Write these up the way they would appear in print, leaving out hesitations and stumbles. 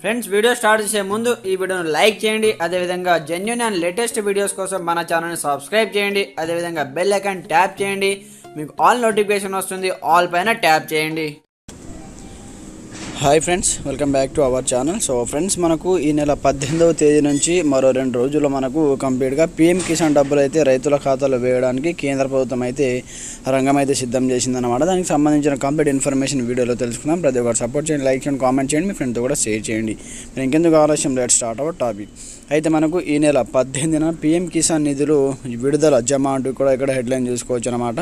Friends, video start చేసే ముందు ఈ వీడియోను లైక్ చేయండి. అదేవిధంగా జెన్యూన్ అండ్ లేటెస్ట్ వీడియోస్ కోసం మన ఛానల్ని సబ్స్క్రైబ్ చేయండి. అదేవిధంగా బెల్ ఐకాన్ ట్యాప్ చేయండి. మీకు ఆల్ నోటిఫికేషన్ వస్తుంది. ఆల్ పైన ట్యాప్ చేయండి. Hi friends, welcome back to our channel. So friends, మనకు ఈ నెల 18వ తేదీ నుంచి మరో 2 రోజుల్లో మనకు కంప్లీట్గా పీఎం కిసాన్ డబ్బులు అయితే రైతుల ఖాతాలో వేయడానికి కేంద్ర ప్రభుత్వం అయితే రంగం అయితే సిద్ధం చేసిందన్నమాట. దానికి సంబంధించిన కంప్లీట్ ఇన్ఫర్మేషన్ వీడియోలో తెలుసుకుందాం. ప్రతి ఒక్కరు సపోర్ట్ చేయండి, లైక్ చేయండి, కామెంట్ చేయండి, మీ ఫ్రెండ్తో కూడా షేర్ చేయండి. మీరు ఇంకెందుకు ఆలస్యం, లెట్ స్టార్ట్ అవర్ టాపిక్. అయితే మనకు ఈ నెల 18న పీఎం కిసాన్ నిధులు విడుదల జమ అంటూ కూడా ఇక్కడ హెడ్లైన్ చూసుకోవచ్చు అనమాట.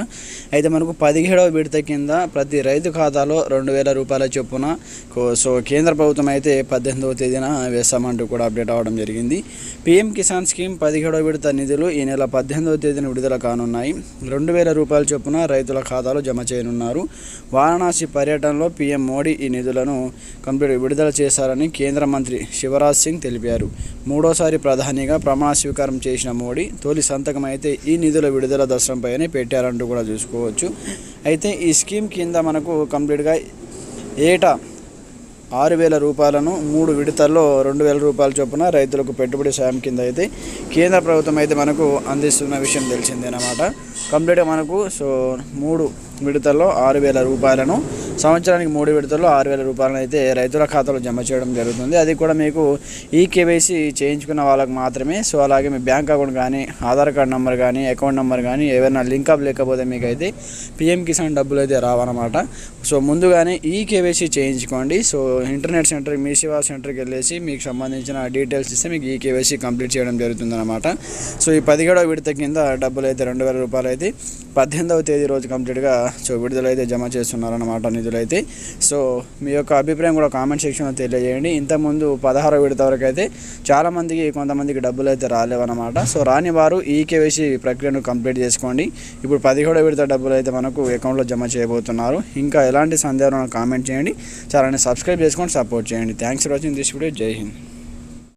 అయితే మనకు 17వ విడత కింద ప్రతి రైతు ఖాతాలో 2,000 రూపాయల చొప్పున సో కేంద్ర ప్రభుత్వం అయితే 18వ తేదీన వేస్తామంటూ కూడా అప్డేట్ అవ్వడం జరిగింది. పీఎం కిసాన్ స్కీమ్ 17వ విడత నిధులు ఈ నెల 18వ తేదీన విడుదల కానున్నాయి. 2,000 రూపాయల చొప్పున రైతుల ఖాతాలో జమ చేయనున్నారు. వారణాసి పర్యటనలో పీఎం మోడీ ఈ నిధులను విడుదల చేశారని కేంద్ర మంత్రి శివరాజ్ సింగ్ తెలిపారు. మూడోసారి ప్రధానిగా ప్రమాణ స్వీకారం చేసిన మోడీ తొలి సంతకం అయితే ఈ నిధుల విడుదల దశంపైనే పెట్టారంటూ కూడా చూసుకోవచ్చు. అయితే ఈ స్కీమ్ కింద మనకు కంప్లీట్గా ఏటా 6,000 రూపాయలను 3 విడతల్లో 2,000 రూపాయల చొప్పున రైతులకు పెట్టుబడి సాయం కింద అయితే కేంద్ర ప్రభుత్వం అయితే మనకు అందిస్తున్న విషయం తెలిసిందేనమాట. కంప్లీట్గా మనకు 3 విడతల్లో 6,000 రూపాయలను, సంవత్సరానికి 3 విడతల్లో 6,000 రూపాయలను అయితే రైతుల ఖాతాలో జమ చేయడం జరుగుతుంది. అది కూడా మీకు ఈకేవైసీ చేయించుకున్న వాళ్ళకి మాత్రమే. సో అలాగే మీ బ్యాంక్ అకౌంట్ కానీ, ఆధార్ కార్డ్ నెంబర్ కానీ, అకౌంట్ నెంబర్ కానీ ఏమైనా లింకప్ లేకపోతే మీకు అయితే పీఎం కిసాన్ డబ్బులు అయితే రావన్నమాట. సో ముందుగానే ఈకేవైసీ చేయించుకోండి. సో ఇంటర్నెట్ సెంటర్, మీ సేవా సెంటర్కి వెళ్ళేసి మీకు సంబంధించిన డీటెయిల్స్ ఇస్తే మీకు ఈకేవైసీ కంప్లీట్ చేయడం జరుగుతుందన్నమాట. సో ఈ 17వ విడత కింద డబ్బులు అయితే 2,000 రూపాయలు అయితే 18వ తేదీ రోజు కంప్లీట్గా విడుదలైతే జమ చేస్తున్నారన్నమాట నిధులైతే. సో మీ యొక్క అభిప్రాయం కూడా కామెంట్ సెక్షన్లో తెలియజేయండి. ఇంతకుముందు 16వ విడత వరకు అయితే చాలామందికి, కొంతమందికి డబ్బులు అయితే రాలేవన్నమాట. సో రాని వారు ఈకేవైసీ ప్రక్రియను కంప్లీట్ చేసుకోండి. ఇప్పుడు 17వ విడత డబ్బులు అయితే మనకు అకౌంట్లో జమ చేయబోతున్నారు. ఇంకా ఎలాంటి సందేహాలు కామెంట్ చేయండి. ఛానల్ని సబ్స్క్రైబ్ చేసుకొని సపోర్ట్ చేయండి. Thanks for watching this video. జై హింద్.